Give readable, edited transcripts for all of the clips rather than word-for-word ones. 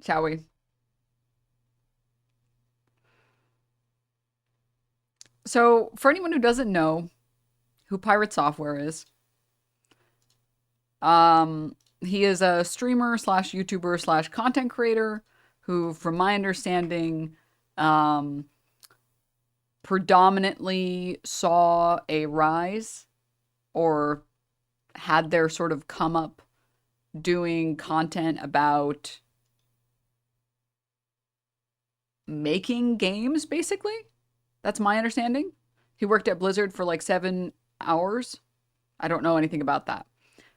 shall we? So, for anyone who doesn't know who Pirate Software is, he is a streamer slash YouTuber slash content creator who, from my understanding, predominantly saw a rise or had their sort of come up doing content about making games, basically. That's my understanding. He worked at Blizzard for like 7 hours. I don't know anything about that.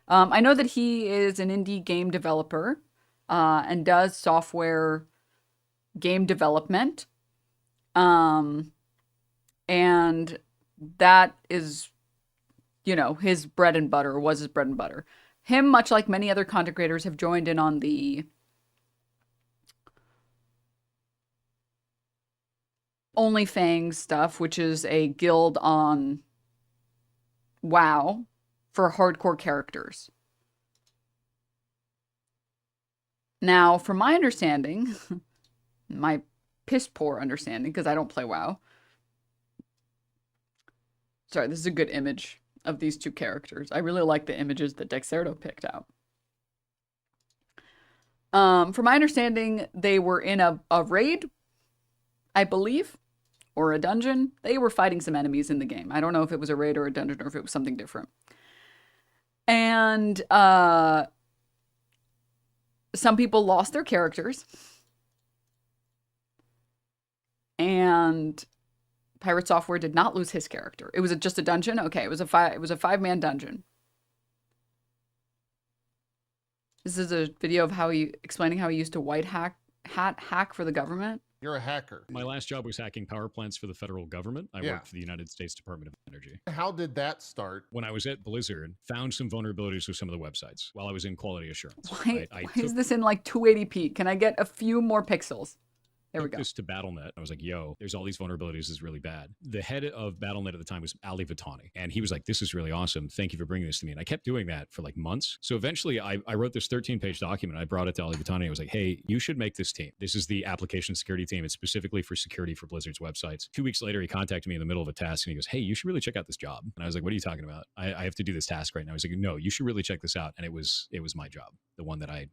I know that he is an indie game developer and does software game development. And that is, you know, his bread and butter, was his bread and butter. Him, much like many other content creators, have joined in on the OnlyFangs stuff, which is a guild on WoW for hardcore characters. Now, from my understanding, my piss poor understanding, because I don't play WoW. Sorry, this is a good image of these two characters. I really like the images that Dexerto picked out. From my understanding, they were in a raid, I believe, or a dungeon. They were fighting some enemies in the game. I don't know if it was a raid or a dungeon or if it was something different. And some people lost their characters. And Pirate Software did not lose his character. It was just a dungeon. Okay, it was a 5-man dungeon. This is a video of explaining how he used to white hack for the government. You're a hacker. My last job was hacking power plants for the federal government. I worked for the United States Department of Energy. How did that start? When I was at Blizzard, found some vulnerabilities with some of the websites while I was in quality assurance. Why is this in like 280p? Can I get a few more pixels? There we go. This to BattleNet. I was like, yo, there's all these vulnerabilities. This is really bad. The head of BattleNet at the time was Ali Vitani. And he was like, this is really awesome. Thank you for bringing this to me. And I kept doing that for like months. So eventually I wrote this 13-page document. I brought it to Ali Vitani. I was like, hey, you should make this team. This is the application security team. It's specifically for security for Blizzard's websites. 2 weeks later, he contacted me in the middle of a task and he goes, hey, you should really check out this job. And I was like, what are you talking about? I have to do this task right now. I was like, no, you should really check this out. And it was my job, the one that I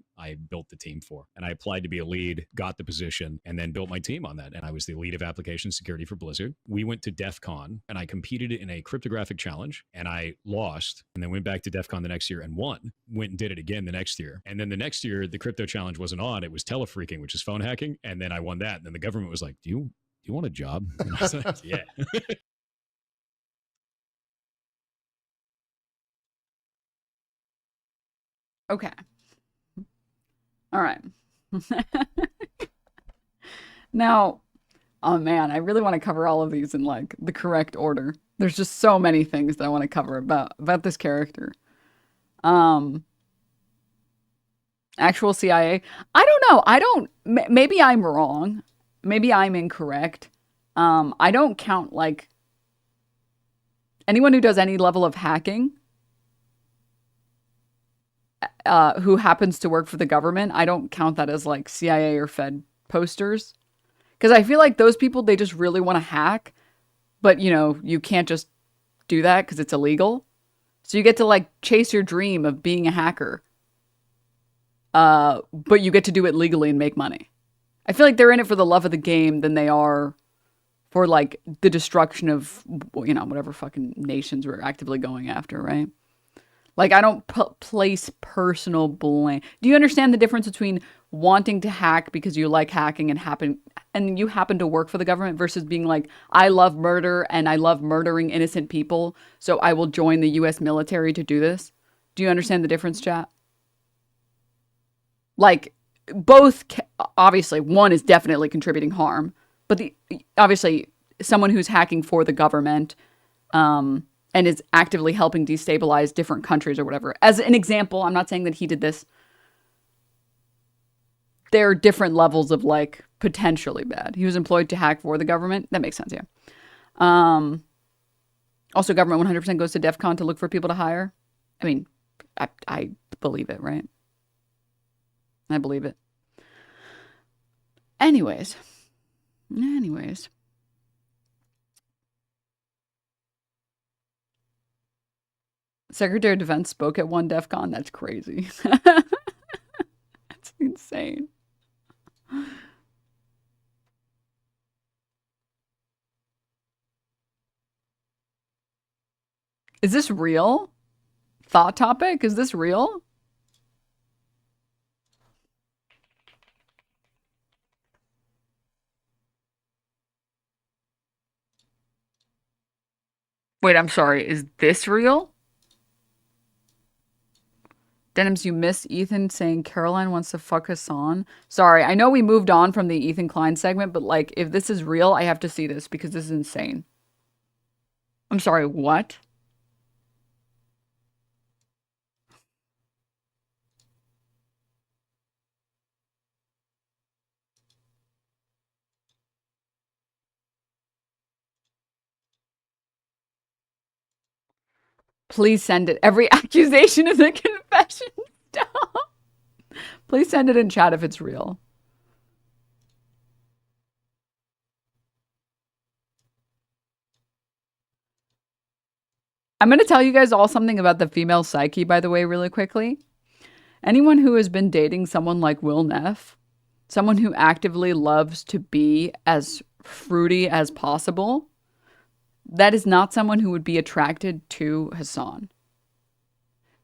built the team for. And I applied to be a lead, got the position, and then built my team on that. And I was the lead of application security for Blizzard. We went to DEF CON and I competed in a cryptographic challenge and I lost and then went back to DEF CON the next year and won. Went and did it again the next year. And then the next year, the crypto challenge wasn't on. It was telefreaking, which is phone hacking. And then I won that. And then the government was like, do you want a job? And I was like, yeah. Okay. All right. Now, oh man, I really want to cover all of these in like the correct order. There's just so many things that I want to cover about this character. Actual CIA. I don't know. Maybe I'm wrong. Maybe I'm incorrect. I don't count like anyone who does any level of hacking who happens to work for the government. I don't count that as like CIA or Fed posters. Because I feel like those people, they just really want to hack. But, you know, you can't just do that because it's illegal. So you get to, like, chase your dream of being a hacker. But you get to do it legally and make money. I feel like they're in it for the love of the game than they are for, like, the destruction of, you know, whatever fucking nations we're actively going after, right? Like, I don't place personal blame. Do you understand the difference between wanting to hack because you like hacking and you happen to work for the government versus being like, I love murder and I love murdering innocent people, so I will join the US military to do this? Do you understand the difference, chat? Like, both, obviously, one is definitely contributing harm, but obviously, someone who's hacking for the government, and is actively helping destabilize different countries or whatever. As an example, I'm not saying that he did this. There are different levels of, like, potentially bad. He was employed to hack for the government. That makes sense, yeah. Also, government 100% goes to DEF CON to look for people to hire. I mean, I believe it, right? I believe it. Anyways. Secretary of Defense spoke at one DEF CON. That's crazy. That's insane. Is this real? Thought topic? Is this real? Wait, I'm sorry. Is this real? Denims, you miss Ethan saying Caroline wants to fuck Hasan. Sorry, I know we moved on from the Ethan Klein segment, but like, if this is real, I have to see this because this is insane. I'm sorry, what? Please send it. Every accusation is a confession. Stop. Please send it in chat if it's real. I'm going to tell you guys all something about the female psyche, by the way, really quickly. Anyone who has been dating someone like Will Neff, someone who actively loves to be as fruity as possible, that is not someone who would be attracted to Hasan.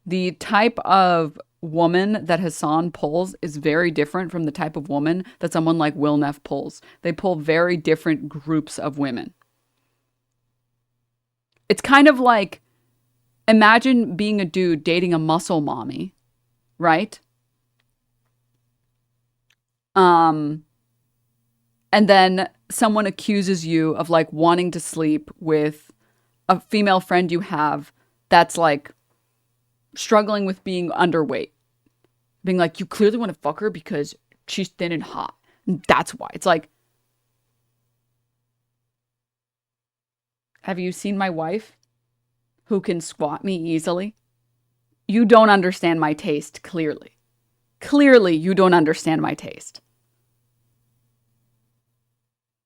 The type of woman that Hasan pulls is very different from the type of woman that someone like Will Neff pulls. They pull very different groups of women. It's kind of like, imagine being a dude dating a muscle mommy, right? And then someone accuses you of like wanting to sleep with a female friend you have that's like struggling with being underweight. Being like, you clearly want to fuck her because she's thin and hot. And that's why. It's like, have you seen my wife who can squat me easily? You don't understand my taste, clearly. Clearly, you don't understand my taste.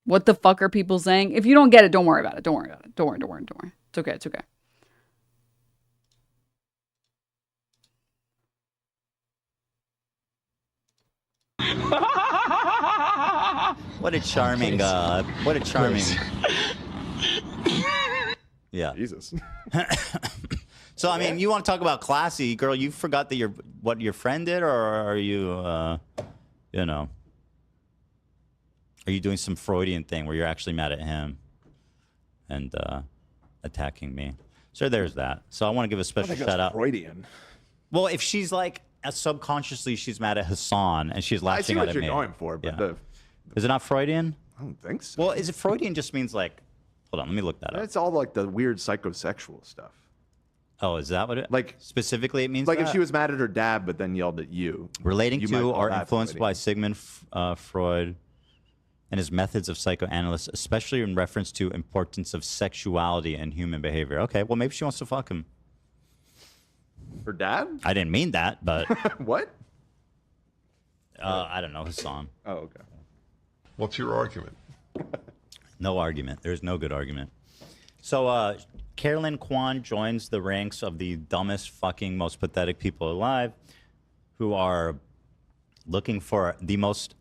What the fuck are people saying? If you don't get it, don't worry about it. Don't worry about it. Don't worry. It's okay. It's okay. What a charming, yeah. Jesus. So, I mean, you want to talk about classy, girl, you forgot that what your friend did, or are you, you know, are you doing some Freudian thing where you're actually mad at him and attacking me? So there's that. So I want to give a special shout out. Freudian. Well, if she's like, subconsciously she's mad at Hasan and she's laughing at me. I see what you're going for, but yeah. Is it not Freudian? I don't think so. Well, is it Freudian just means like, hold on, let me look that up. It's all like the weird psychosexual stuff. Oh, is that what it, like specifically it means? Like that? If she was mad at her dad, but then yelled at you. Relating you to or influenced by Sigmund Freud and his methods of psychoanalysis, especially in reference to importance of sexuality and human behavior. Okay, well, maybe she wants to fuck him. Her dad? I didn't mean that, but... What? I don't know, Hasan. Oh, okay. What's your argument? No argument. There's no good argument. So, Carolyn Kwan joins the ranks of the dumbest, fucking, most pathetic people alive who are looking for the most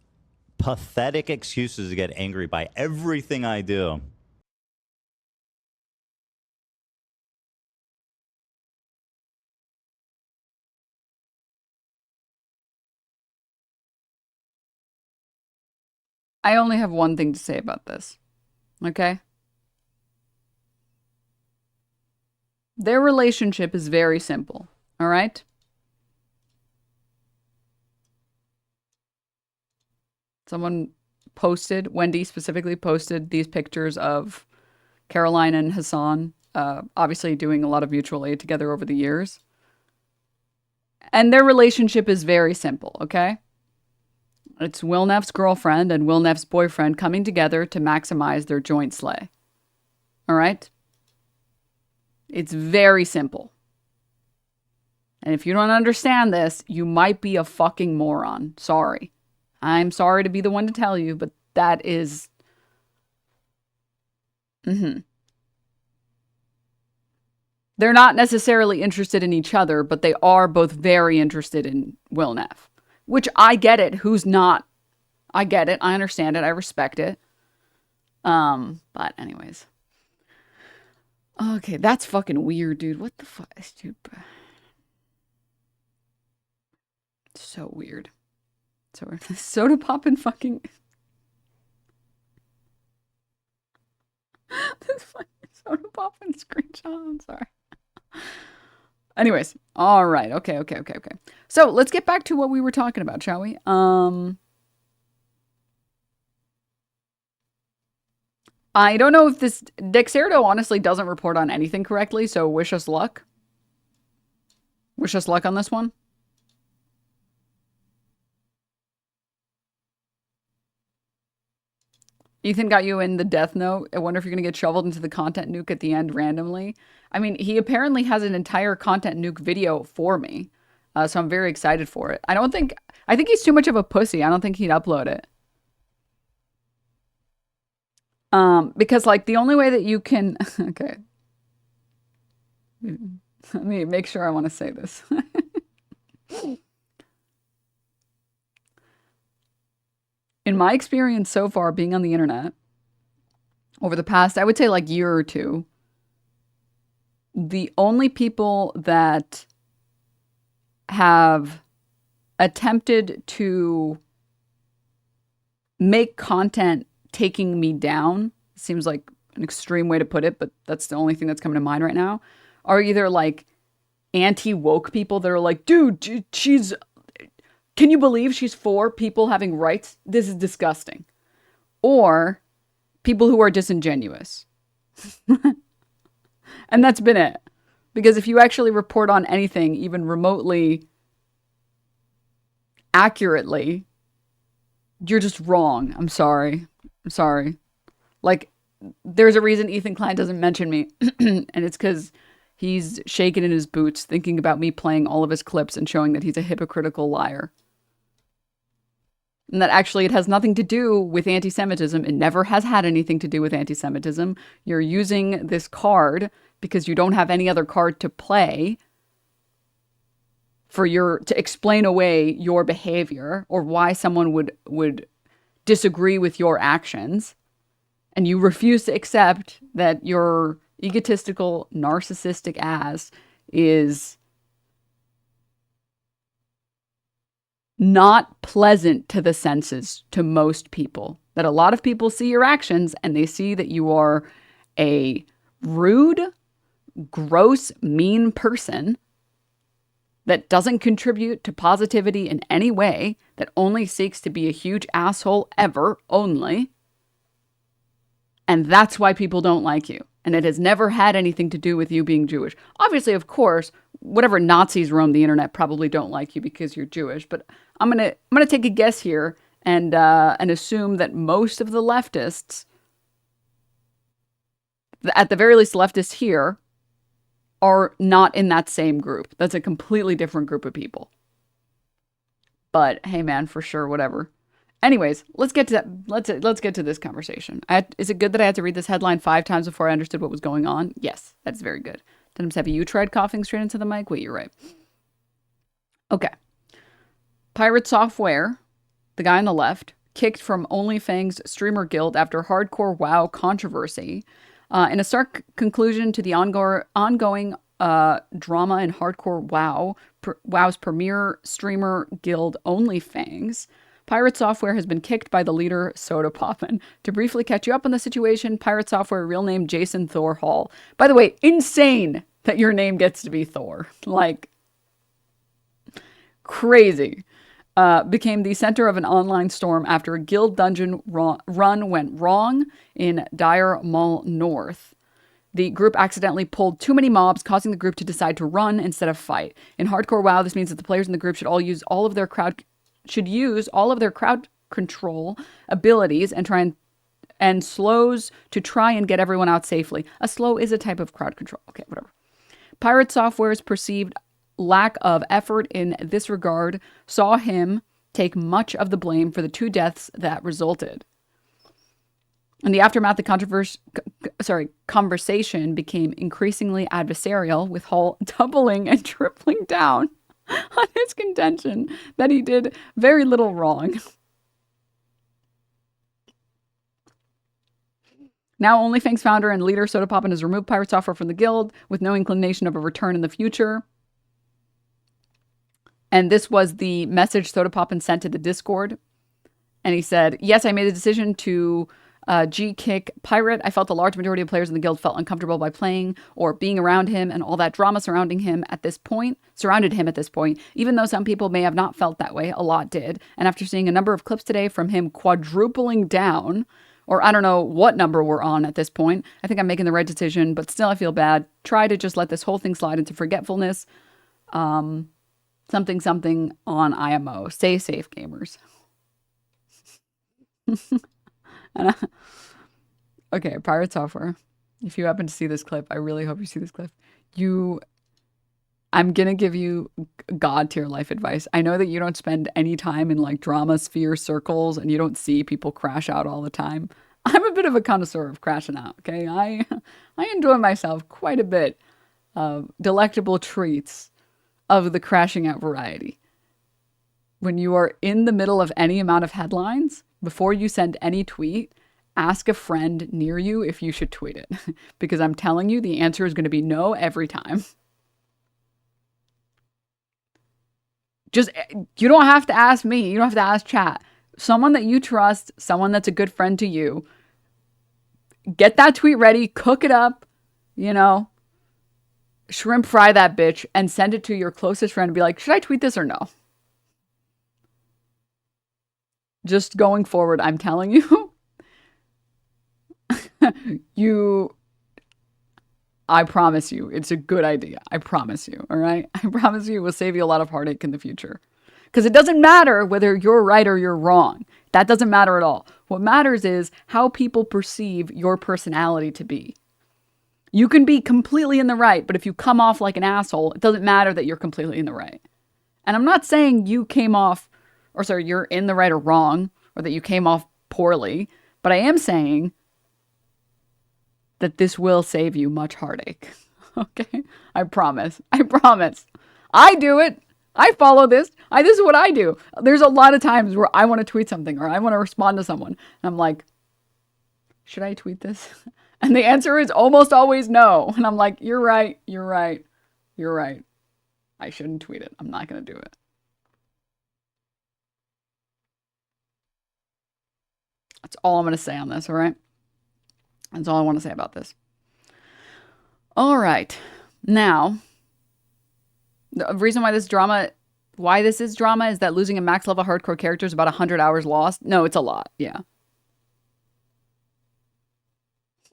pathetic excuses to get angry by everything I do. I only have one thing to say about this. Okay? Their relationship is very simple. All right? Someone posted, Wendy specifically posted these pictures of Caroline and Hasan, obviously doing a lot of mutual aid together over the years. And their relationship is very simple, okay? It's Will Neff's girlfriend and Will Neff's boyfriend coming together to maximize their joint slay. All right? It's very simple. And if you don't understand this, you might be a fucking moron. Sorry. I'm sorry to be the one to tell you, but that is... They're not necessarily interested in each other, but they are both very interested in Will Neff. Which I get it. Who's not? I get it. I understand it. I respect it. But anyways. Okay, that's fucking weird, dude. What the fuck? So weird. So Sodapoppin fucking... this fucking Sodapoppin screenshot. I'm sorry. Anyways, all right. Okay. So let's get back to what we were talking about, shall we? I don't know if this... Dexerto honestly doesn't report on anything correctly, so wish us luck. Wish us luck on this one. Ethan got you in the death note. I wonder if you're going to get shoveled into the content nuke at the end randomly. I mean, he apparently has an entire content nuke video for me. So I'm very excited for it. I think he's too much of a pussy. I don't think he'd upload it. Because like the only way that you can, okay. Let me make sure I want to say this. In my experience so far being on the internet, over the past, I would say like year or two, the only people that have attempted to make content taking me down, seems like an extreme way to put it, but that's the only thing that's coming to mind right now, are either like anti-woke people that are like, dude, she's... Can you believe she's for people having rights? This is disgusting. Or people who are disingenuous. And that's been it. Because if you actually report on anything, even remotely accurately, you're just wrong. I'm sorry. Like, there's a reason Ethan Klein doesn't mention me. And it's because he's shaking in his boots thinking about me playing all of his clips and showing that he's a hypocritical liar. And that actually it has nothing to do with anti-Semitism. It never has had anything to do with anti-Semitism. You're using this card because you don't have any other card to play to explain away your behavior or why someone would disagree with your actions. And you refuse to accept that your egotistical, narcissistic ass is not pleasant to the senses to most people. That a lot of people see your actions and they see that you are a rude, gross, mean person that doesn't contribute to positivity in any way, that only seeks to be a huge asshole ever, only. And that's why people don't like you. And it has never had anything to do with you being Jewish. Obviously, of course, whatever Nazis roam the internet probably don't like you because you're Jewish, but I'm gonna take a guess here and assume that most of the leftists, at the very least leftists here, are not in that same group. That's a completely different group of people. But hey man, for sure, whatever. Anyways, let's get to that. Let's get to this conversation. Is it good that I had to read this headline 5 times before I understood what was going on? Yes, that's very good. Denims, have you tried coughing straight into the mic? Wait, you're right. Okay. PirateSoftware, the guy on the left, kicked from OnlyFangs streamer guild after hardcore WoW controversy. In a stark conclusion to the ongoing drama in hardcore WoW, WoW's premier streamer guild OnlyFangs, PirateSoftware has been kicked by the leader Sodapoppin. To briefly catch you up on the situation, PirateSoftware real name Jason Thor Hall. By the way, insane that your name gets to be Thor. Like, crazy. Became the center of an online storm after a guild dungeon run went wrong in Dire Mall North. The group accidentally pulled too many mobs, causing the group to decide to run instead of fight. In hardcore WoW, this means that the players in the group should use all of their crowd control abilities and slows to try and get everyone out safely. A slow is a type of crowd control. Okay, whatever. PirateSoftware's perceived lack of effort in this regard saw him take much of the blame for the 2 deaths that resulted. In the aftermath, the conversation became increasingly adversarial, with Hall doubling and tripling down on his contention that he did very little wrong. Now, OnlyFangs founder and leader Sodapoppin has removed PirateSoftware from the guild with no inclination of a return in the future. And this was the message Sodapoppin sent to the Discord. And he said, yes, I made the decision to G-kick Pirate. I felt the large majority of players in the guild felt uncomfortable by playing or being around him, and all that drama surrounded him at this point. Even though some people may have not felt that way, a lot did. And after seeing a number of clips today from him quadrupling down, or I don't know what number we're on at this point, I think I'm making the right decision, but still I feel bad. Try to just let this whole thing slide into forgetfulness. Something on IMO. Stay safe, gamers. Okay, PirateSoftware. If you happen to see this clip, I really hope you see this clip. I'm gonna give you God tier life advice. I know that you don't spend any time in like drama sphere circles and you don't see people crash out all the time. I'm a bit of a connoisseur of crashing out, okay? I enjoy myself quite a bit of delectable treats of the crashing out variety. When you are in the middle of any amount of headlines, before you send any tweet, ask a friend near you if you should tweet it. Because I'm telling you, the answer is going to be no every time. Just, you don't have to ask me. You don't have to ask chat. Someone that you trust, someone that's a good friend to you, get that tweet ready, cook it up, you know, shrimp fry that bitch, and send it to your closest friend and be like, should I tweet this or no? Just going forward, I'm telling you, I promise you, it's a good idea. I promise you, all right? I promise you it will save you a lot of heartache in the future. Because it doesn't matter whether you're right or you're wrong. That doesn't matter at all. What matters is how people perceive your personality to be. You can be completely in the right, but if you come off like an asshole, it doesn't matter that you're completely in the right. And I'm not saying you came off, or sorry, you're in the right or wrong, or that you came off poorly, but I am saying that this will save you much heartache. Okay? I promise. I promise. I do it. I follow this. This is what I do. There's a lot of times where I want to tweet something or I want to respond to someone. And I'm like, should I tweet this? And the answer is almost always no. And I'm like, you're right. You're right. You're right. I shouldn't tweet it. I'm not going to do it. That's all I'm going to say on this, all right? That's all I want to say about this. All right. Now, the reason why this is drama is that losing a max level hardcore character is about 100 hours lost. No, it's a lot. Yeah.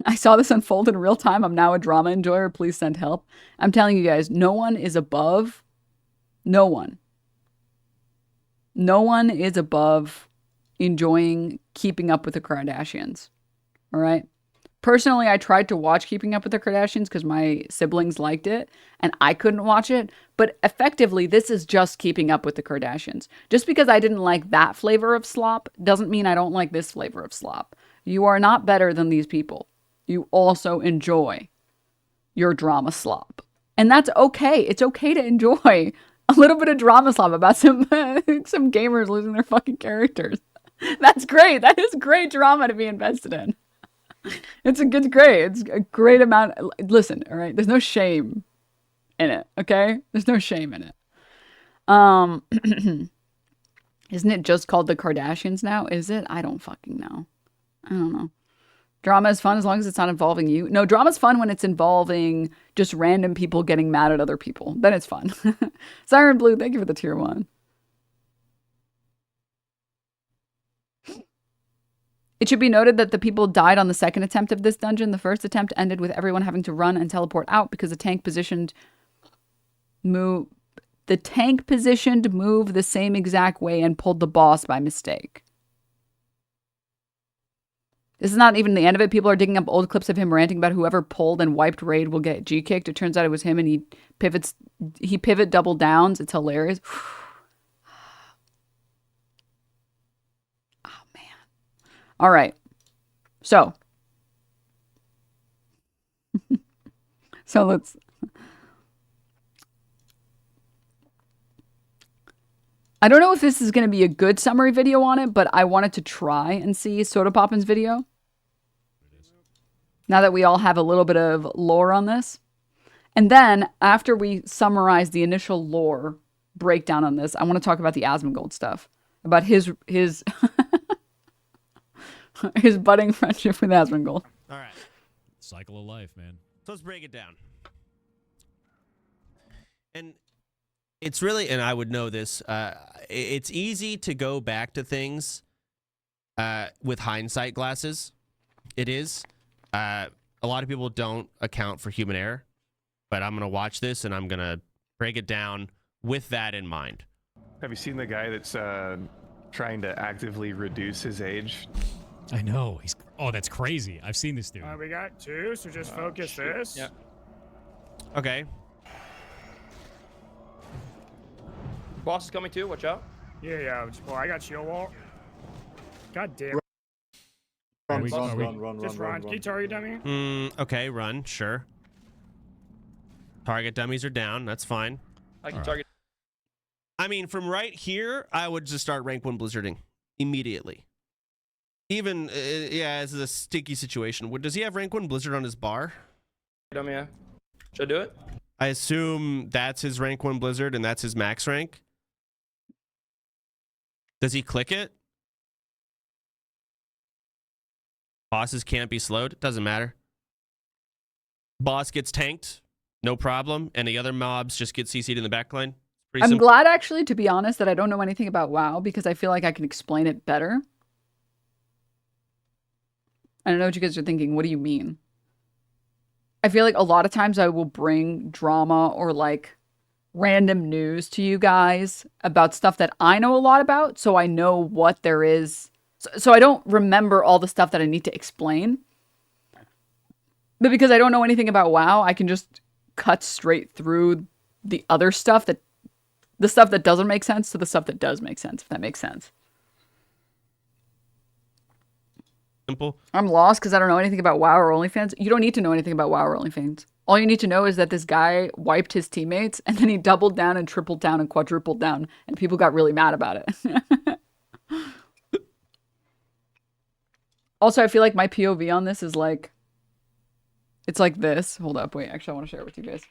I saw this unfold in real time. I'm now a drama enjoyer. Please send help. I'm telling you guys, no one is above enjoying Keeping Up with the Kardashians. All right? Personally, I tried to watch Keeping Up with the Kardashians because my siblings liked it and I couldn't watch it. But effectively, this is just Keeping Up with the Kardashians. Just because I didn't like that flavor of slop doesn't mean I don't like this flavor of slop. You are not better than these people. You also enjoy your drama slop. And that's okay. It's okay to enjoy a little bit of drama slop about some gamers losing their fucking characters. That's great. That is great drama to be invested in. It's great. It's a great amount. Listen, all right. There's no shame in it. Okay. There's no shame in it. Isn't it just called the Kardashians now? Is it? I don't fucking know. I don't know. Drama is fun as long as it's not involving you. No, drama's fun when it's involving just random people getting mad at other people. Then it's fun. Siren Blue, thank you for the tier 1. It should be noted that the people died on the second attempt of this dungeon. The first attempt ended with everyone having to run and teleport out because the tank positioned move the same exact way and pulled the boss by mistake. This is not even the end of it. People are digging up old clips of him ranting about whoever pulled and wiped raid will get G-kicked. It turns out it was him and he pivot double downs. It's hilarious. All right. So. So let's. I don't know if this is going to be a good summary video on it, but I wanted to try and see Sodapoppin's video. Now that we all have a little bit of lore on this. And then, after we summarize the initial lore breakdown on this, I want to talk about the Asmongold stuff. About his his budding friendship with Asmongold. All right. Cycle of life, man. So let's break it down. And it's really, and I would know this, it's easy to go back to things with hindsight glasses. It is. A lot of people don't account for human error, but I'm going to watch this and I'm going to break it down with that in mind. Have you seen the guy that's trying to actively reduce his age? I know. Oh, that's crazy. I've seen this dude. We got two, so just focus this. Yeah. Okay. Boss is coming too. Watch out. Yeah. Well, I got shield wall. God damn. Run. Just run. Can you target dummy? Okay, run. Sure. Target dummies are down. That's fine. I can target. I mean, from right here, I would just start rank 1 blizzarding immediately. Even, yeah, this is a sticky situation. Does he have rank 1 blizzard on his bar? Dummy, yeah. Should I do it? I assume that's his rank 1 blizzard and that's his max rank. Does he click it? Bosses can't be slowed. Doesn't matter. Boss gets tanked. No problem. And the other mobs just get CC'd in the backline. I'm glad, actually, to be honest, that I don't know anything about WoW because I feel like I can explain it better. I don't know what you guys are thinking. What do you mean? I feel like a lot of times I will bring drama or like random news to you guys about stuff that I know a lot about, so I know what there is. So I don't remember all the stuff that I need to explain. But because I don't know anything about WoW, I can just cut straight through the other stuff the stuff that doesn't make sense to the stuff that does make sense, if that makes sense. Simple. I'm lost because I don't know anything about WoW or OnlyFans. You don't need to know anything about WoW or OnlyFans. All you need to know is that this guy wiped his teammates and then he doubled down and tripled down and quadrupled down and people got really mad about it. Also, I feel like my POV on this is like, it's like this. Hold up, wait, actually I want to share it with you guys.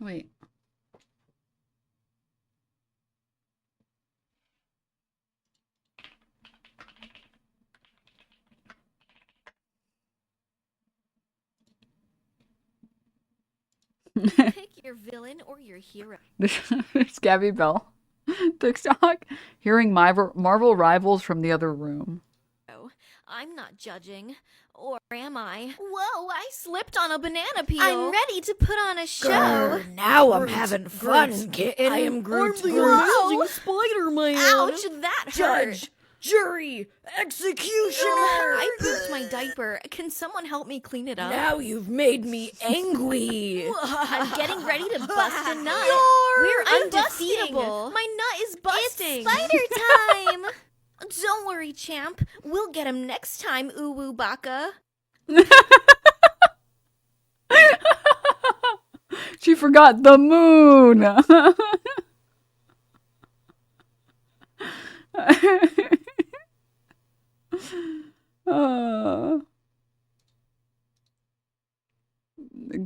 Wait. Pick your villain or your hero. There's Gabby Bell. TikTok. Hearing Marvel rivals from the other room. I'm not judging. Or am I? Whoa, I slipped on a banana peel. I'm ready to put on a show. Grr, now I'm having fun, kitten. I am Groot's amazing Spider-Man. Ouch, that hurt. Judge, jury, executioner. I pooped my diaper. Can someone help me clean it up? Now you've made me angry. I'm getting ready to bust a nut. We're undefeatable. My nut is busting. It's spider time. Don't worry, champ. We'll get him next time, Uwu Baka. She forgot the moon.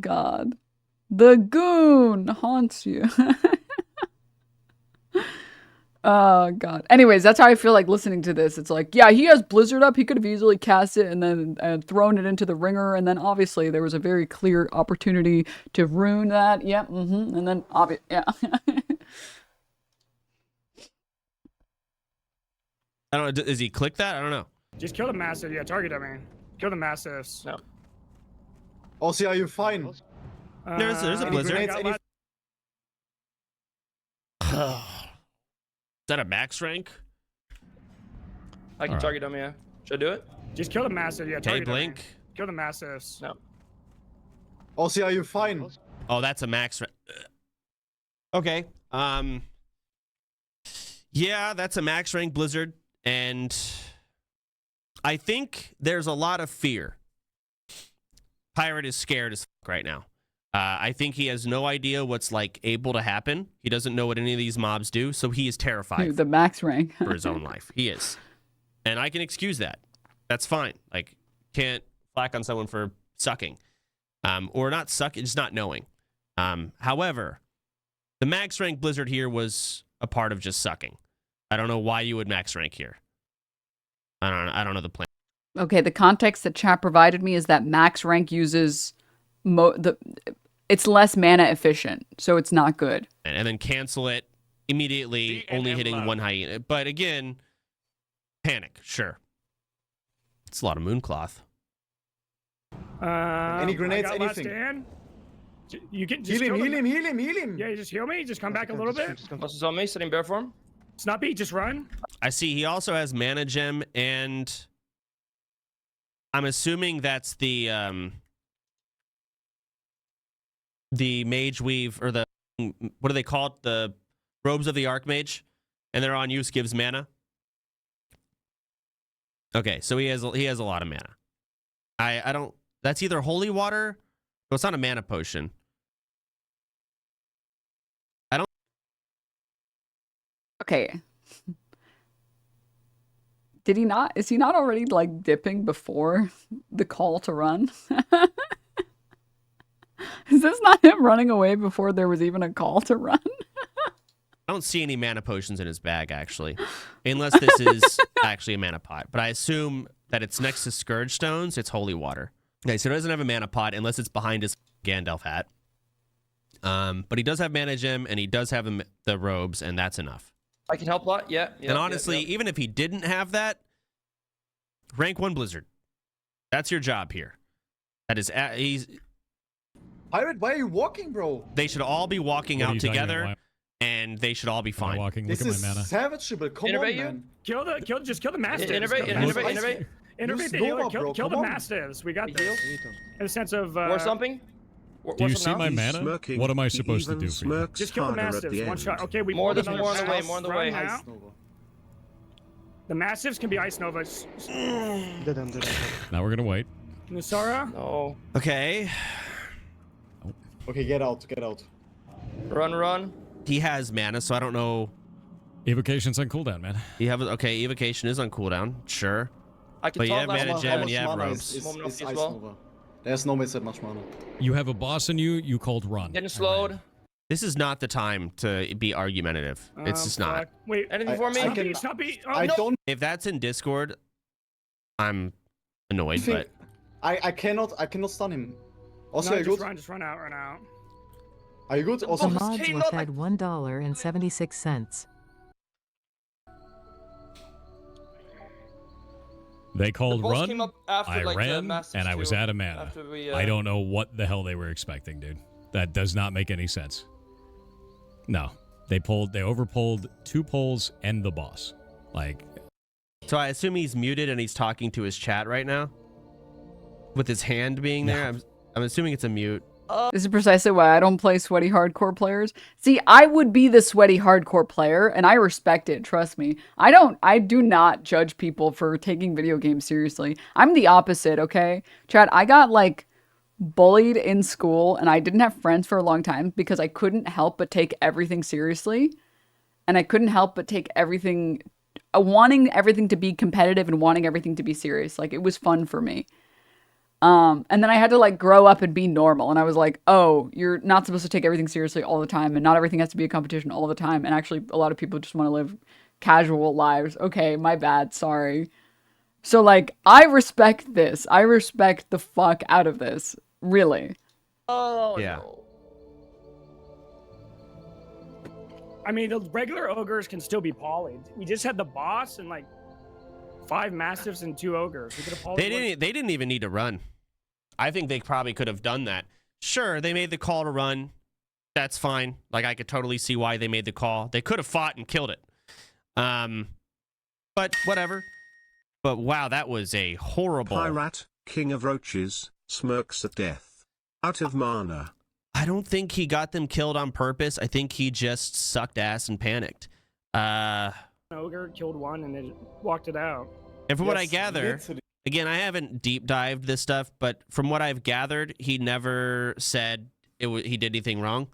God. The goon haunts you. Oh, God. Anyways, that's how I feel like listening to this. It's like, yeah, he has Blizzard up. He could have easily cast it and then thrown it into the ringer. And then obviously there was a very clear opportunity to ruin that. Yep. Yeah, And then, yeah. I don't know. Does he click that? I don't know. Just kill the massive. Yeah, target dummy. Kill the massives. No. Also, are you fine? There's a Blizzard. Is that a max rank? I can target dummy, yeah. Should I do it? Just kill the massive. Yeah, Okay, target blink. dummy. Kill the massives. No. Aussie, are you fine? Oh, that's a max. Okay. Yeah, that's a max rank Blizzard, and I think there's a lot of fear. Pirate is scared as fuck right now. I think he has no idea what's like able to happen. He doesn't know what any of these mobs do, so he is terrified The max rank. for his own life. He is, and I can excuse that. That's fine. Like, can't flack on someone for sucking, or not sucking, just not knowing. However, the max rank Blizzard here was a part of just sucking. I don't know why you would max rank here. I don't know the plan. Okay, the context that chat provided me is that max rank uses it's less mana efficient, so it's not good. And then cancel it immediately, only hitting one hyena. But again, panic, sure. It's a lot of mooncloth. Any grenades, I got last anything? stand. You can just Heal him, kill heal him, heal him, heal him. Yeah, you just heal me. Just come back a little bit. Boss is on me, sitting bear form. Snuppy, just run. I see he also has mana gem, and I'm assuming that's the mage weave, or the, what do they call it? The robes of the archmage, and they're on use gives mana. Okay, so he has a lot of mana. I don't. That's either holy water. No, it's not a mana potion. I don't. Okay. Did he not? Is he not already like dipping before the call to run? Is this not him running away before there was even a call to run? I don't see any mana potions in his bag, actually. Unless this is actually a mana pot. But I assume that it's next to Scourge Stones, it's holy water. Okay, so he doesn't have a mana pot unless it's behind his Gandalf hat. But he does have mana gem, and he does have the robes, and that's enough. I can help a lot. Yeah. And honestly, even if he didn't have that, rank 1 Blizzard. That's your job here. That is, he's... Pirate, why are you walking, bro? They should all be walking out together, and they should all be fine. Walking. This Look is at my mana. savageable. Come Innovate on, you? man. Just kill the mastiffs. Innovate. Innovate the healer. Kill the mastiffs. We got this. In the sense of War something. Do you see my mana? What am I supposed to do for you? just kill the mastiffs. One shot. Okay, we More pulled than another more on the way. south More on the run way. now. The mastiffs can be ice novas. Now we're gonna wait. Nusara? No. Okay. Okay, get out, get out. Run. He has mana, so I don't know. Evocation's on cooldown, man. You have okay. Evocation is on cooldown, sure. I can But you talk have last mana one. gem and you How have much mana robes. is Moment Ice as well. Nova? There's no that much mana. You have a boss in you. You called run. Getting slowed. This is not the time to be argumentative. It's just not. Wait, Anything for me? Snuppy. Oh, I no. don't If that's in Discord, I'm annoyed. think But I cannot stun him. Also, No, are you just good? run out. Are you good? Also, boss Mods came were out fed $1.76. They called The boss run. came up after, I like, the ran, Mastiffs and I was too, out of mana. after we, I don't know what the hell they were expecting, dude. That does not make any sense. No, they overpulled 2 polls and the boss. Like, so I assume he's muted and he's talking to his chat right now, with his hand being there. I'm assuming it's a mute. This is precisely why I don't play sweaty hardcore players. See, I would be the sweaty hardcore player, and I respect it, trust me. I do not judge people for taking video games seriously. I'm the opposite, okay? Chad, I got, like, bullied in school, and I didn't have friends for a long time because I couldn't help but take everything seriously. And I couldn't help but take everything, wanting everything to be competitive and wanting everything to be serious. Like, it was fun for me. And then I had to like grow up and be normal. And I was like, oh, you're not supposed to take everything seriously all the time. And not everything has to be a competition all the time. And actually, a lot of people just want to live casual lives. Okay, my bad. Sorry. So like, I respect this. I respect the fuck out of this. Really. Oh, Yeah. no. I mean, the regular ogres can still be polyed. We just had the boss and like 5 mastiffs and 2 ogres. We could have polyed. They didn't even need to run. I think they probably could have done that. Sure, they made the call to run. That's fine. Like, I could totally see why they made the call. They could have fought and killed it. But whatever. But wow, that was a horrible. Pirate, king of roaches, smirks at death. Out of mana. I don't think he got them killed on purpose. I think he just sucked ass and panicked. Ogre killed one and then walked it out. And from what I gather, again, I haven't deep dived this stuff, but from what I've gathered, he never said he did anything wrong.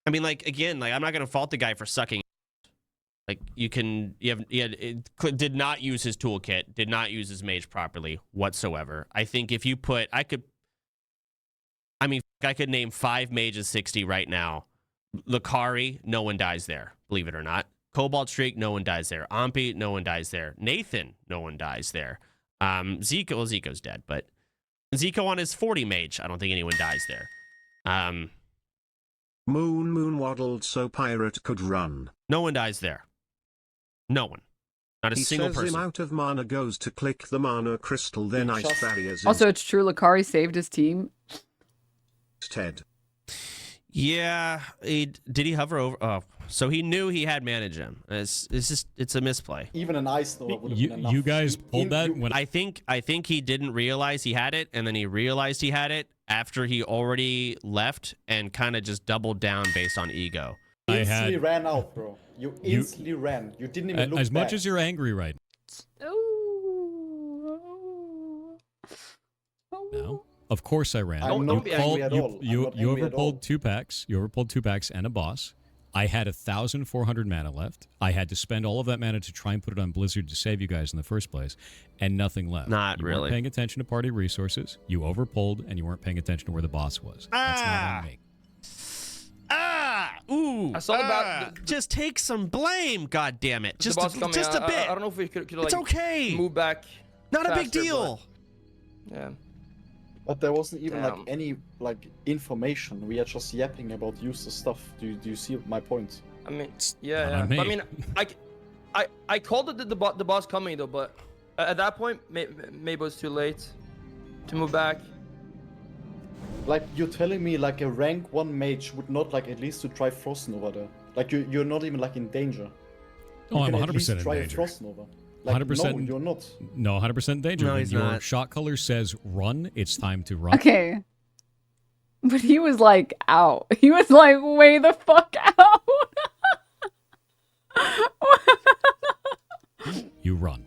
I mean, like, again, like, I'm not gonna fault the guy for sucking. Like, did not use his toolkit, did not use his mage properly whatsoever. I think if you put, I could name 5 mages 60 right now. Lakari, no one dies there, believe it or not. Cobalt Streak, no one dies there. Ampi, no one dies there. Nathan, no one dies there. Zico's dead, but Zico on his 40 mage, I don't think anyone dies there. Moon waddled so pirate could run. No one dies there. No one. Not a single says person. Him out of mana goes to click the mana crystal, then ice barriers. Also, it's true. Lakari saved his team. Ted. Yeah, did he hover over? Oh, so he knew he had mana gem. It's a misplay. Even an ice Nova would have been enough. You guys pulled that when I think he didn't realize he had it, and then he realized he had it after he already left and kind of just doubled down based on ego. Instantly ran out, bro. You instantly ran. You didn't even look as back. much as you're angry right now. Of course I ran. Don't be angry at all. You I'm not angry at all. overpulled 2 packs. You overpulled 2 packs and a boss. I had 1,400 mana left. I had to spend all of that mana to try and put it on Blizzard to save you guys in the first place, and nothing left. Not you really. weren't paying attention to party resources. You overpulled, and you weren't paying attention to where the boss was. That's not on me. Ooh. I saw about just take some blame, god damn it. Just the boss a coming. just a bit. I don't know if we could like, it's okay. Move back. Not a big faster, deal. But, yeah. But there wasn't even like Damn. any like information. We are just yapping about useless stuff. Do you see my point? I mean, Not yeah. on me. But, I mean, I called it the boss coming though, but at that point, maybe it was too late to move back. Like you're telling me like a rank 1 mage would not like at least to try Frost Nova there. Like you're not even like in danger. Oh, I'm You can 100% at least in try a danger. Frost Nova. Like, 100%. No, you're not. No, 100% in danger. No, When he's your not. shot color says run, it's time to run. Okay. But he was like out. He was like way the fuck out. You run.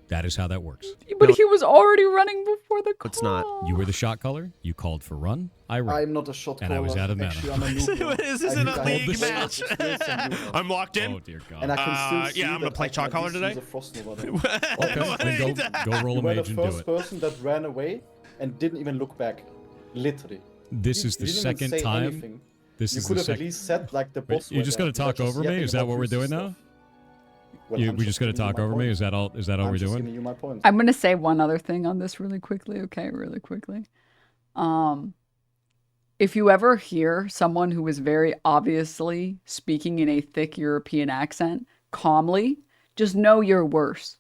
That is how that works. But he was already running before the call. It's not. You were the shot color. You called for run. I ran. I'm not a shot And I was caller. out of mana. Actually, I'm a noob. This isn't a league match. I'm locked in. Oh dear God. And I can still see yeah, I'm gonna that play I can chalk at color least today. use a Frost Nova there. Okay, then go roll You a were the mage and do first it. person that ran away and didn't even look back. Literally. This is the You didn't even second say time. anything. This You is could the have at second. least said like the boss. You're just were gonna there. talk You're just over me? yapping Is that about what we're useless doing now? stuff. Well, We're I'm just gonna giving you talk my over me? point. Is that all? Is that all I'm we're just doing? giving you my point. I'm gonna say one other thing on this really quickly, okay? Really quickly. If you ever hear someone who is very obviously speaking in a thick European accent calmly, just know you're worse.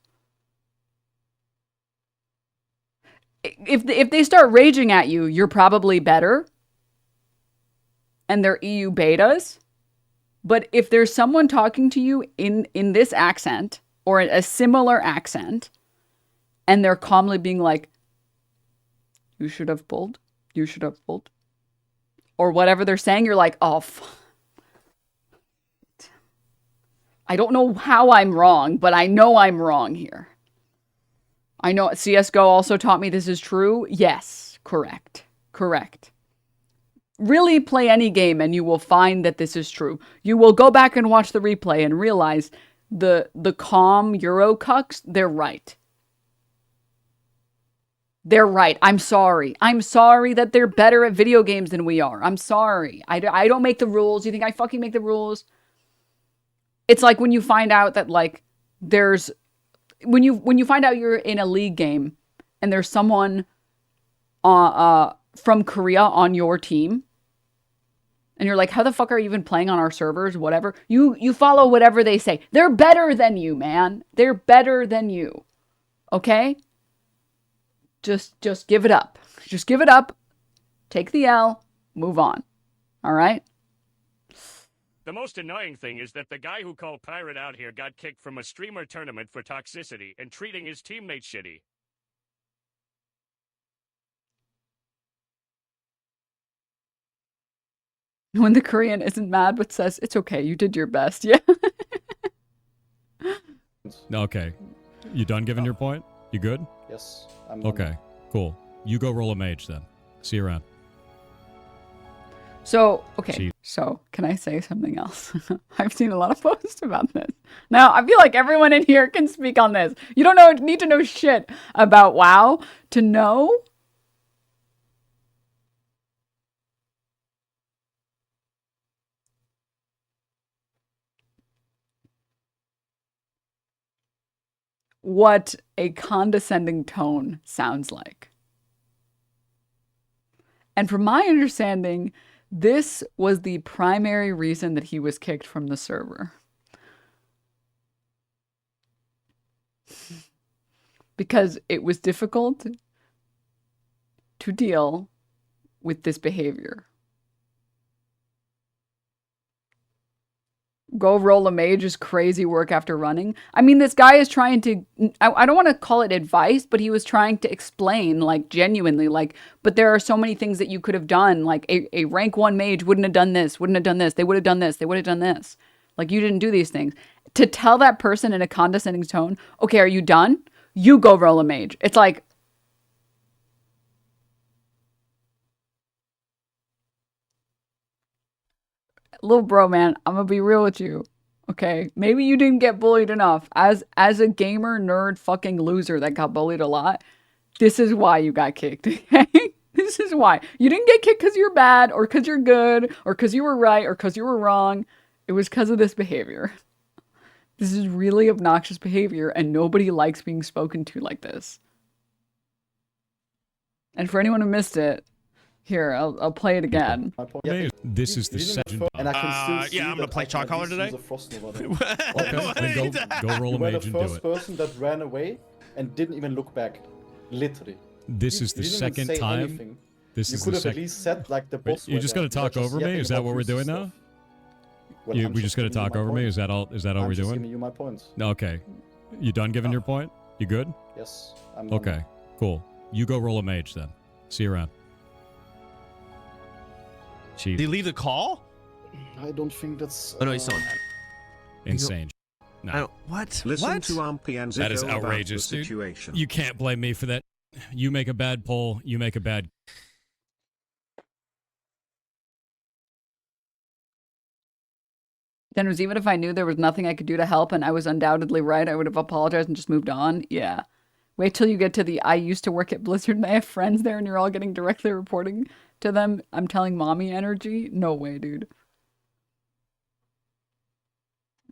If they start raging at you, you're probably better. And they're EU betas. But if there's someone talking to you in this accent or a similar accent, and they're calmly being like, you should have pulled, or whatever they're saying, you're like, oh, I don't know how I'm wrong, but I know I'm wrong here. I know CSGO also taught me this is true. Yes, correct. Really play any game and you will find that this is true. You will go back and watch the replay and realize the calm Euro cucks, they're right. They're right. I'm sorry. I'm sorry that they're better at video games than we are. I'm sorry. I don't make the rules. You think I fucking make the rules? It's like when you find out that like there's when you find out you're in a league game and there's someone from Korea on your team, and you're like, how the fuck are you even playing on our servers? Whatever. You follow whatever they say. They're better than you, man. They're better than you. Okay? Just give it up. Just give it up. Take the L. Move on. All right? The most annoying thing is that the guy who called Pirate out here got kicked from a streamer tournament for toxicity and treating his teammates shitty. When the Korean isn't mad but says, it's okay, you did your best. Yeah. Okay. You done giving your point? You good? Yes. I'm Okay, cool. You go roll a mage then. See you around. So, okay. So, can I say something else? I've seen a lot of posts about this. Now, I feel like everyone in here can speak on this. You don't need to know shit about WoW to know what a condescending tone sounds like. And from my understanding, this was the primary reason that he was kicked from the server. Because it was difficult to deal with this behavior. Go roll a mage is crazy work after running. I mean, this guy is trying to, I don't want to call it advice, but he was trying to explain, like, genuinely, like, but there are so many things that you could have done. Like, a rank 1 mage wouldn't have done this, wouldn't have done this, they would have done this, they would have done this. Like, you didn't do these things. To tell that person in a condescending tone, okay, are you done? You go roll a mage. It's like, little bro, man, I'm gonna be real with you. Okay, maybe you didn't get bullied enough. As a gamer nerd fucking loser that got bullied a lot, this is why you got kicked. Okay, this is why you didn't get kicked because you're bad or because you're good or because you were right or because you were wrong. It was because of this behavior. This is really obnoxious behavior, and nobody likes being spoken to like this. And for anyone who missed it, here, I'll play it again. This is the second. And I can still see I'm gonna play Chalk Collar today. Okay, then go roll a You were the mage and do first it. person that ran away and didn't even look back. Literally. This is the You didn't even second say time. anything. This You is could the have at second. least said like the Wait, boss. you're just gonna talk over me? Is that what we're doing now? Well, We I'm just gonna giving you talk my over me? point. Is that all? Is that all I'm we're just doing? giving you my points. Okay. You done giving your point? You good? Yes. I'm done. Okay. Cool. You go roll a mage then. See you around. Did he leave the call? I don't think that's. Oh no, he's still in that. Insane. I No. don't, what? Listen What? to Ampy and That is Zico about the outrageous, dude. situation. You can't blame me for that. You make a bad poll. You make a bad. Denims, even if I knew there was nothing I could do to help and I was undoubtedly right, I would have apologized and just moved on. Yeah. Wait till you get to the I used to work at Blizzard and I have friends there and you're all getting directly reporting to them. I'm telling mommy energy. No way, dude.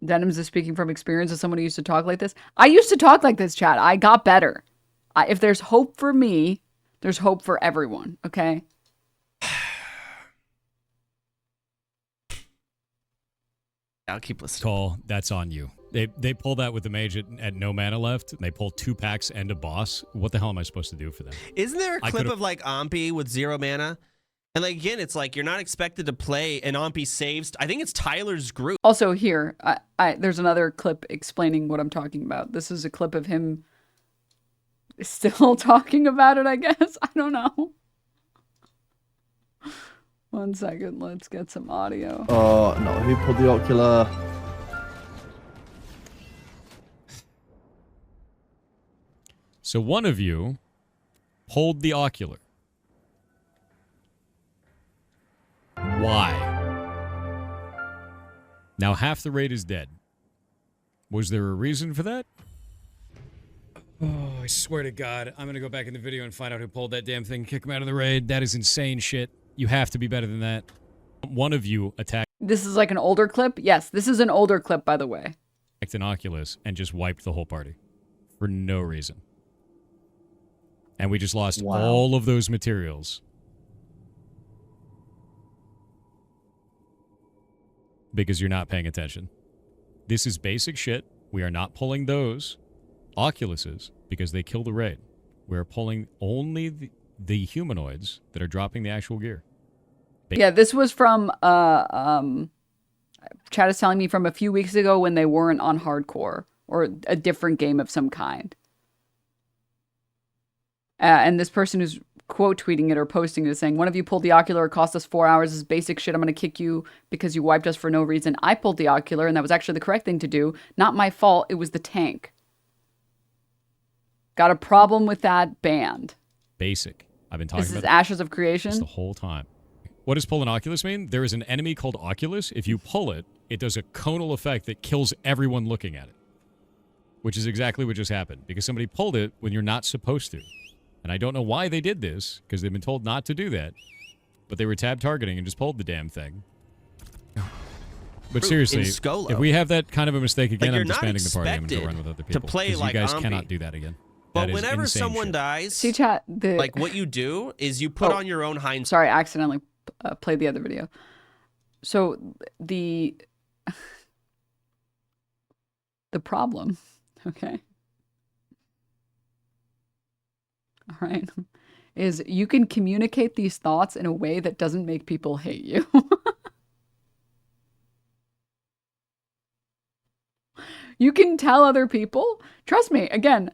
Denims is speaking from experience as someone who used to talk like this. I used to talk like this, chat. I got better. If there's hope for me, there's hope for everyone, okay? I'll keep listening. Call. That's on you. They pull that with the mage at no mana left. And they pull 2 packs and a boss. What the hell am I supposed to do for them? Isn't there a I clip could've- of like Ampy with 0 mana? And like again, it's like you're not expected to play and Ampy saves. I think it's Tyler's group. Also here, there's another clip explaining what I'm talking about. This is a clip of him still talking about it, I guess. I don't know. 1 second, let's get some audio. Oh, no, who pulled the ocular? So one of you pulled the ocular. Why? Now half the raid is dead. Was there a reason for that? Oh, I swear to God, I'm going to go back in the video and find out who pulled that damn thing and kick him out of the raid. That is insane shit. You have to be better than that. One of you attacked This is like an older clip? Yes, this is an older clip, by the way. an Oculus and just wiped the whole party for no reason. And we just lost all of those materials. Because you're not paying attention. This is basic shit. We are not pulling those Oculuses because they kill the raid. We're pulling only the humanoids that are dropping the actual gear. Yeah, this was from, chat is telling me from a few weeks ago when they weren't on hardcore or a different game of some kind. And this person who's quote tweeting it or posting it saying, one of you pulled the ocular, it cost us 4 hours. This is basic shit. I'm going to kick you because you wiped us for no reason. I pulled the ocular and that was actually the correct thing to do. Not my fault. It was the tank. Got a problem with that, banned. Basic. I've been talking This is about Ashes of Creation. this the whole time. What does pull an Oculus mean? There is an enemy called Oculus. If you pull it, it does a conal effect that kills everyone looking at it. Which is exactly what just happened. Because somebody pulled it when you're not supposed to. And I don't know why they did this, because they've been told not to do that. But they were tab targeting and just pulled the damn thing. But seriously, if we have that kind of a mistake again, I'm disbanding the party. I'm going to go run with other people. To play 'cause like you guys Ombi. cannot do that again. But That is whenever insane someone shit. dies, See, chat, like what you do is you put on your own hindsight. Sorry, I accidentally played the other video. So the problem, okay, all right, is you can communicate these thoughts in a way that doesn't make people hate you. You can tell other people. Trust me, again,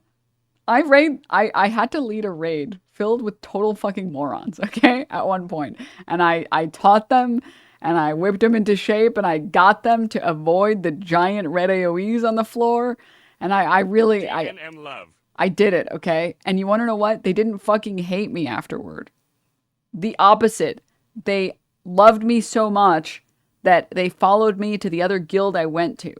I had to lead a raid filled with total fucking morons, okay, at one point. And I taught them and I whipped them into shape and I got them to avoid the giant red AoEs on the floor. And I did it, okay? And you want to know what? They didn't fucking hate me afterward. The opposite. They loved me so much that they followed me to the other guild I went to.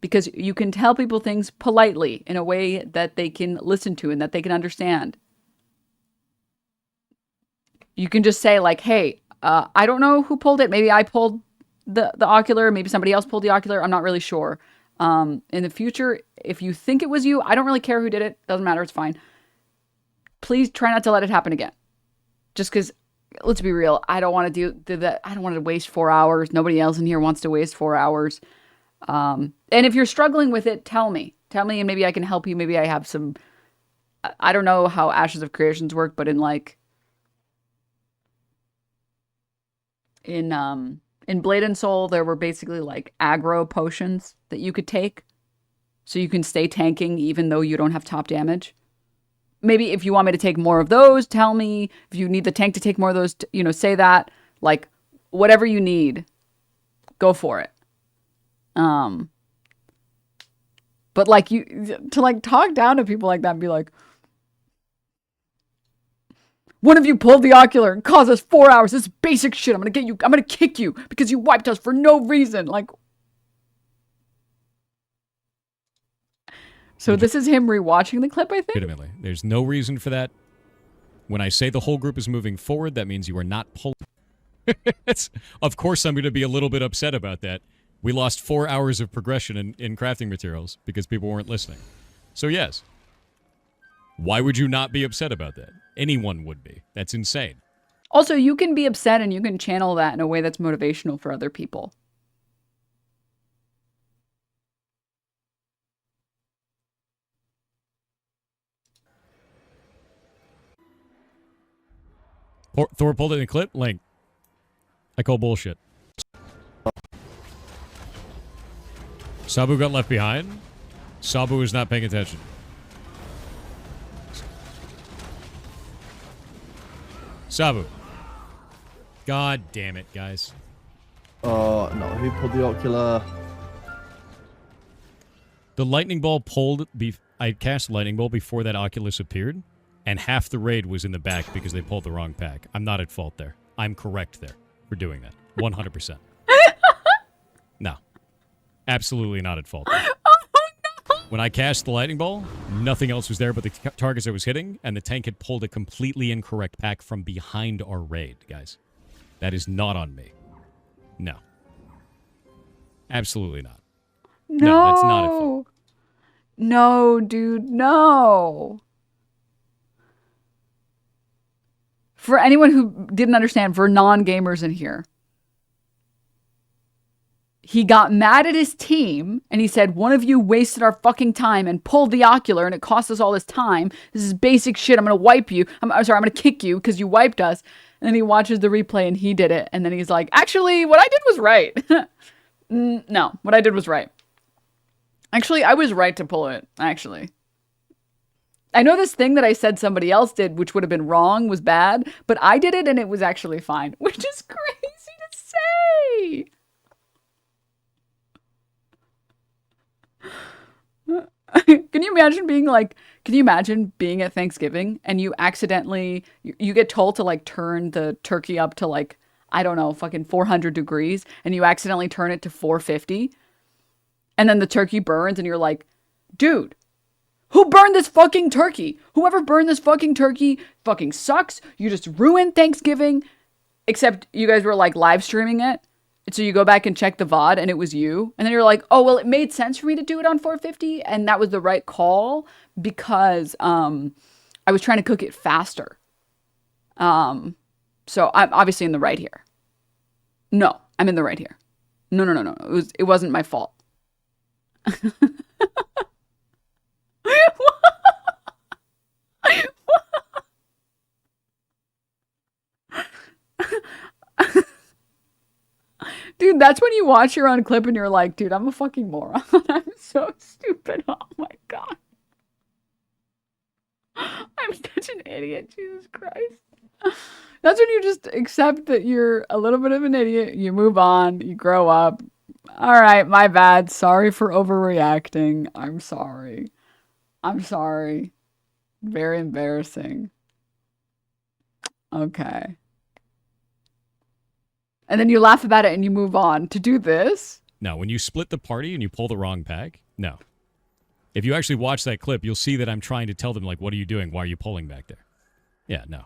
Because you can tell people things politely in a way that they can listen to and that they can understand. You can just say like, hey, I don't know who pulled it. Maybe I pulled the ocular. Maybe somebody else pulled the ocular. I'm not really sure. In the future, if you think it was you, I don't really care who did it. Doesn't matter. It's fine. Please try not to let it happen again. Just because, let's be real, I don't want to do that. I don't want to waste 4 hours. Nobody else in here wants to waste 4 hours. And if you're struggling with it, tell me and maybe I can help you. Maybe I have some, I don't know how Ashes of Creations work, but in Blade and Soul, there were basically like aggro potions that you could take so you can stay tanking even though you don't have top damage. Maybe if you want me to take more of those, tell me. If you need the tank to take more of those, say that. Like, whatever you need, go for it. But like to like talk down to people like that and be like, one of you pulled the ocular and caused us 4 hours. This is basic shit. I'm gonna kick you because you wiped us for no reason. Like, so this is him rewatching the clip, I think. Legitimately. There's no reason for that. When I say the whole group is moving forward, that means you are not pulling. Of course, I'm going to be a little bit upset about that. We lost 4 hours of progression in crafting materials because people weren't listening. So yes. Why would you not be upset about that? Anyone would be. That's insane. Also, you can be upset and you can channel that in a way that's motivational for other people. Thor pulled it in a clip? Link. I call bullshit. Sabu got left behind. Sabu is not paying attention. Sabu. God damn it, guys. Oh, no. Who pulled the ocular? The lightning ball pulled... I cast lightning ball before that Oculus appeared, and half the raid was in the back because they pulled the wrong pack. I'm not at fault there. I'm correct there for doing that. 100%. No. Absolutely not at fault there. When I cast the lightning ball, nothing else was there but the targets I was hitting, and the tank had pulled a completely incorrect pack from behind our raid, guys. That is not on me. No. Absolutely not. No, that's not at fault. No, dude, no. For anyone who didn't understand, for non-gamers in here, he got mad at his team and he said, one of you wasted our fucking time and pulled the ocular and it cost us all this time. This is basic shit. I'm going to wipe you. I'm sorry, I'm going to kick you because you wiped us. And then he watches the replay and he did it. And then he's like, actually, what I did was right. No, what I did was right. Actually, I was right to pull it, actually. I know this thing that I said somebody else did, which would have been wrong, was bad, but I did it and it was actually fine, which is crazy to say. Can you imagine being at Thanksgiving and you accidentally, you get told to like turn the turkey up to like, I don't know, fucking 400 degrees, and you accidentally turn it to 450, and then the turkey burns and you're like, dude, who burned this fucking turkey? Whoever burned this fucking turkey fucking sucks. You just ruined Thanksgiving. Except you guys were like live streaming it. So you go back and check the VOD and it was you. And then you're like, oh, well, it made sense for me to do it on 450. And that was the right call because I was trying to cook it faster. So I'm obviously in the right here. No, I'm in the right here. No. It wasn't my fault. Dude, that's when you watch your own clip and you're like, dude, I'm a fucking moron. I'm so stupid. Oh my God. I'm such an idiot. Jesus Christ. That's when you just accept that you're a little bit of an idiot. You move on. You grow up. All right, my bad. Sorry for overreacting. I'm sorry. Very embarrassing. Okay. And then you laugh about it and you move on to do this? No, when you split the party and you pull the wrong pack, no. If you actually watch that clip, you'll see that I'm trying to tell them, like, what are you doing? Why are you pulling back there? Yeah, no.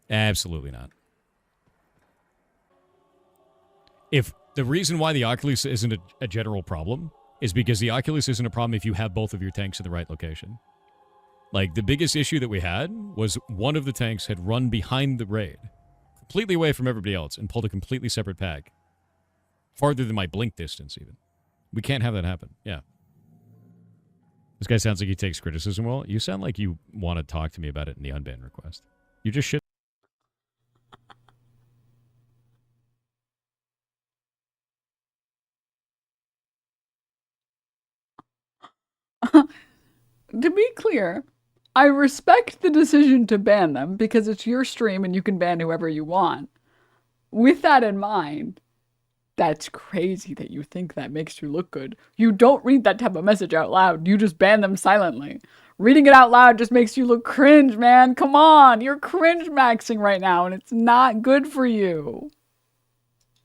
Absolutely not. If the reason why the Oculus isn't a general problem is because the Oculus isn't a problem if you have both of your tanks in the right location. Like, the biggest issue that we had was one of the tanks had run behind the raid, completely away from everybody else, and pulled a completely separate pack. Farther than my blink distance, even. We can't have that happen. Yeah. This guy sounds like he takes criticism well. You sound like you want to talk to me about it in the unban request. You just shit. To be clear, I respect the decision to ban them because it's your stream and you can ban whoever you want. With that in mind, that's crazy that you think that makes you look good. You don't read that type of message out loud. You just ban them silently. Reading it out loud just makes you look cringe, man. Come on. You're cringe maxing right now and it's not good for you.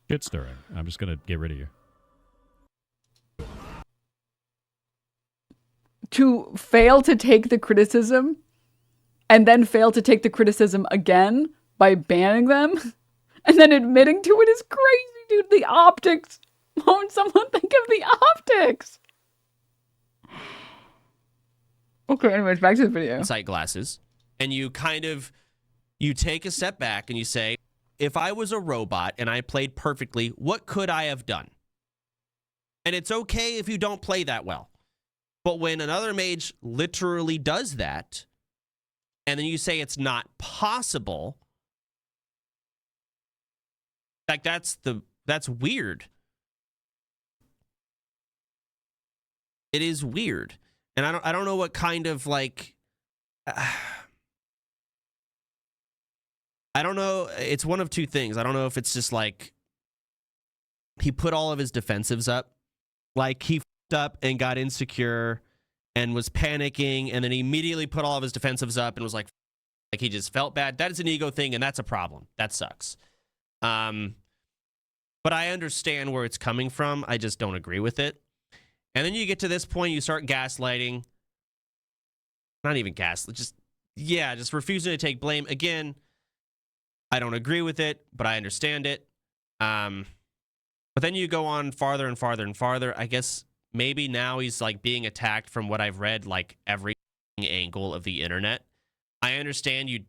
Shit stirring. I'm just going to get rid of you. To fail to take the criticism and then fail to take the criticism again by banning them and then admitting to it is crazy, dude. The optics. Won't someone think of the optics? Okay, anyways, back to the video. Sight glasses, and you take a step back and you say, if I was a robot and I played perfectly, what could I have done? And it's okay if you don't play that well. But when another mage literally does that, and then you say it's not possible, like that's weird. It is weird. And I don't know what kind of like I don't know, it's one of two things. I don't know if it's just like he put all of his defensives up. Like he up and got insecure and was panicking, and then he immediately put all of his defensives up and was like he just felt bad. That is an ego thing, and that's a problem. That sucks. But I understand where it's coming from. I just don't agree with it. And then you get to this point, you start gaslighting. Not even gaslight, just refusing to take blame. Again, I don't agree with it, but I understand it. But then you go on farther and farther and farther. I guess maybe now he's like being attacked from what I've read, like every angle of the internet. I understand you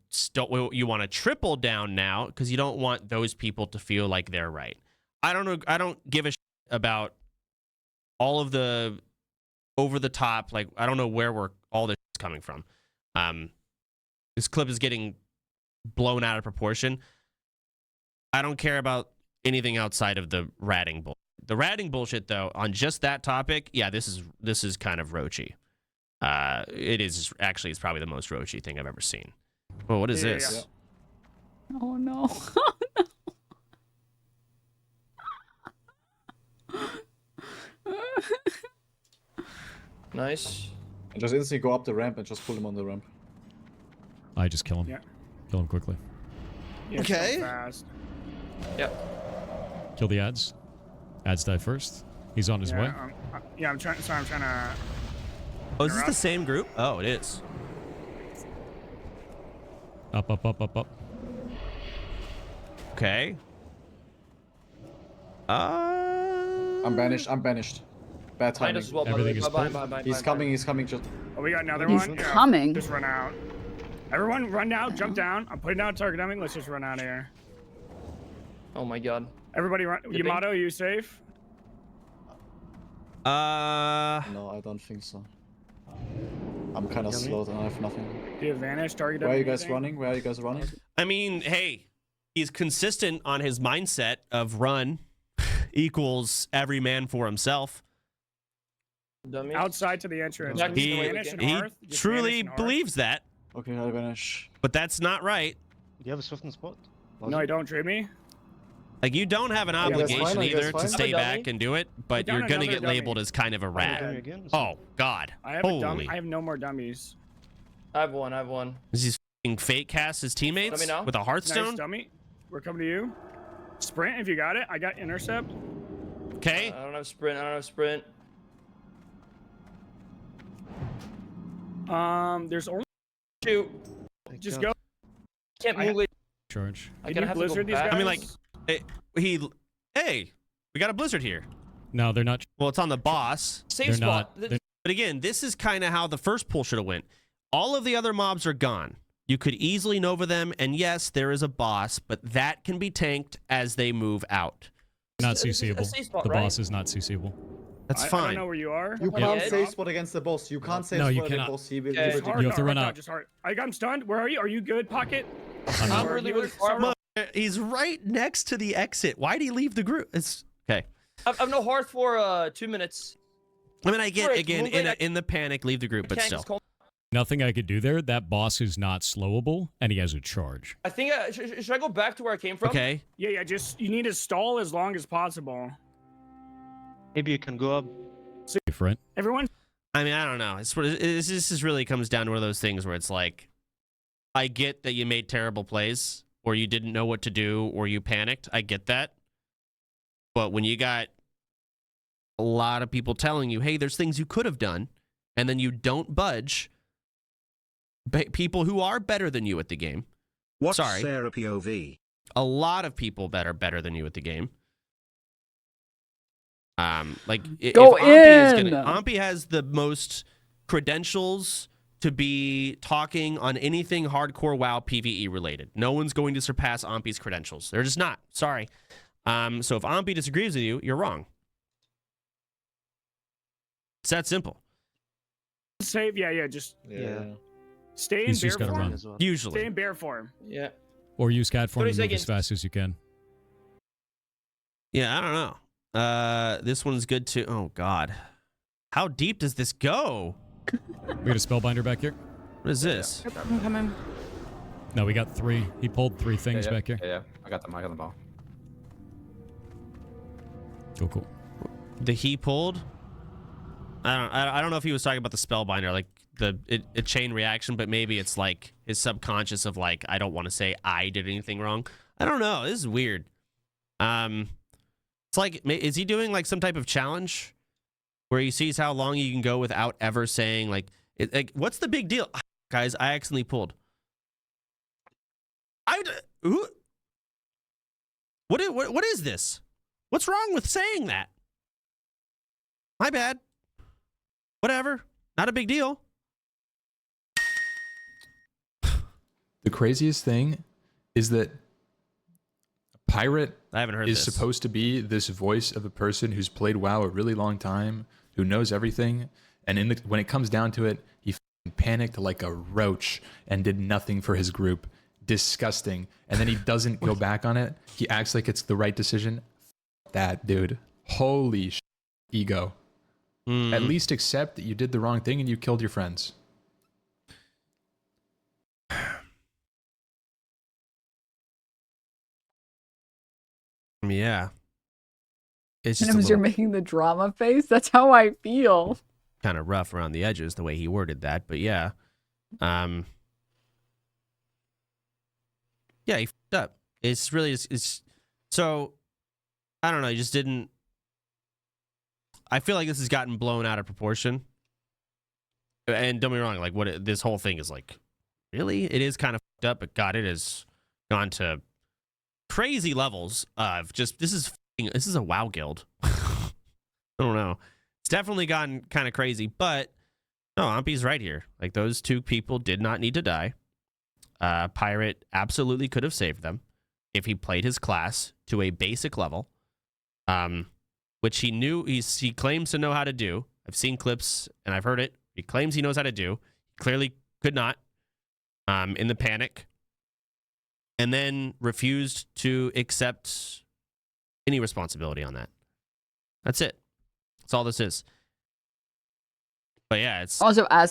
want to triple down now because you don't want those people to feel like they're right. I don't know. I don't give a shit about all of the over the top. Like I don't know where all this is coming from. This clip is getting blown out of proportion. I don't care about anything outside of the ratting bullshit. The ratting bullshit, though, on just that topic, yeah, this is kind of roachy. It is actually, it's probably the most Roshi thing I've ever seen. Well, what is this? Oh no. Nice. And just instantly go up the ramp and just pull him on the ramp. I just kill him. Yeah. Kill him quickly. Yeah, Okay. so fast. Yep. Kill the ads. Ads die first. He's on his way. Yeah, I'm trying. Sorry, I'm trying to. Oh, is this the same group? Oh, it is. Up, up, up, up, up. Okay. I'm banished. I'm banished. Bad timing. Mine as well, by the way. Bye. He's coming. He's coming. Just. Oh, we got another He's one. Yeah, coming. Just run out. Everyone, run out. Jump down. I'm putting down target dummy. Let's just run out of here. Oh my god. Everybody, run. Yamato, you safe? No, I don't think so. I'm kind of slow and I have nothing. Do you have vanish? Target Where are dummy, you guys anything? running? Where are you guys running? I mean, hey, he's consistent on his mindset of run equals every man for himself. Dummies. Outside to the entrance. He, Vanish and he Hearth? Just truly vanish and Hearth? believes that, Okay, I vanish. but that's not right. Do you have a swift spot? No, you don't treat me. Like, you don't have an you guys obligation fine? Are you guys either to fine? stay Have a back dummy? and do it, but down you're gonna another get labeled dummy. as kind of a rat. Again? Oh God! I have a Holy! dummy. I have no more dummies. I have one. Is he f***ing fake cast his teammates Let me know. with a Hearthstone? Nice dummy. We're coming to you. Sprint if you got it. I got intercept. Okay. I don't have sprint. There's only Shoot. just go. Can't move it. Charge. I Can gotta you have to go blizzard these back. guys? I mean, like, hey, we got a blizzard here. No, they're not. Well, it's on the boss. Safe They're spot. not. They're, But again, this is kind of how the first pull should have went. All of the other mobs are gone. You could easily Nova them, and yes, there is a boss, but that can be tanked as they move out. not This is a CCable. safe spot, The right? boss is not CCable. That's I fine. don't know where you are. You Yeah. can't Yeah. save spot against the boss. You can't save No, you spot against the cannot. boss. He will Yeah, give it's it Hard, You have to no, run hard, out. Just hard. I got him stunned. Where are you? Are you good, Pocket? I'm Or really, you really were- far. Sorry. He's right next to the exit. Why did he leave the group? It's okay. I've no hearth for 2 minutes. I mean, I get Frick, again move it. in the panic, leave the group, but Can't still. just call- Nothing I could do there. That boss is not slowable, and he has a charge. I think should I go back to where I came from? Okay. Yeah. Just you need to stall as long as possible. Maybe you can go up. Different. Everyone. I mean, I don't know. This is really comes down to one of those things where it's like, I get that you made terrible plays, or you didn't know what to do, or you panicked. I get that. But when you got a lot of people telling you, hey, there's things you could have done, and then you don't budge, people who are better than you at the game. What's Sorry. Sarah POV? A lot of people that are better than you at the game. Like Go if Ampy in! Ampy has the most credentials to be talking on anything hardcore WoW PvE related. No one's going to surpass Ampy's credentials. They're just not. Sorry. So if Ampy disagrees with you, you're wrong. It's that simple. Save. Yeah. Just stay in He's bear just gotta form. run. Stay Usually. in bear form. Yeah. Or use cat form 30 and move as seconds. fast as you can. Yeah, I don't know. This one's good too. Oh God. How deep does this go? We got a spellbinder back here. What is this? I'm coming. No, we got 3. He pulled 3 things back here. Yeah, I got them. I got them all. Cool. The he pulled. I don't know if he was talking about the spellbinder, like a chain reaction, but maybe it's like his subconscious of like, I don't want to say I did anything wrong. I don't know. This is weird. It's like, is he doing like some type of challenge where he sees how long you can go without ever saying like what's the big deal? Guys, I accidentally pulled. What is this? What's wrong with saying that? My bad. Whatever. Not a big deal. The craziest thing is that Pirate I haven't heard is this. supposed to be this voice of a person who's played WoW a really long time, who knows everything, and when it comes down to it, he panicked like a roach and did nothing for his group. Disgusting. And then he doesn't go back on it. He acts like it's the right decision. That dude. Holy ego. At least accept that you did the wrong thing and you killed your friends. Yeah. It's just Denims, you're making the drama face. That's how I feel. kind of rough around the edges the way he worded that, but yeah. Yeah, he fucked up. It's really it's so I don't know, he just didn't. I feel like this has gotten blown out of proportion. And don't be wrong, like this whole thing is like, really? It is kind of fucked up, but God, it has gone to crazy levels of just this is a WoW guild. I don't know. It's definitely gotten kind of crazy, but no, Ampy's right here. Like those two people did not need to die. Pirate absolutely could have saved them if he played his class to a basic level, which he knew he claims to know how to do. I've seen clips and I've heard it. He claims he knows how to do. He clearly could not in the panic, and then refused to accept any responsibility on that. That's it. That's all this is. But yeah, it's Also, as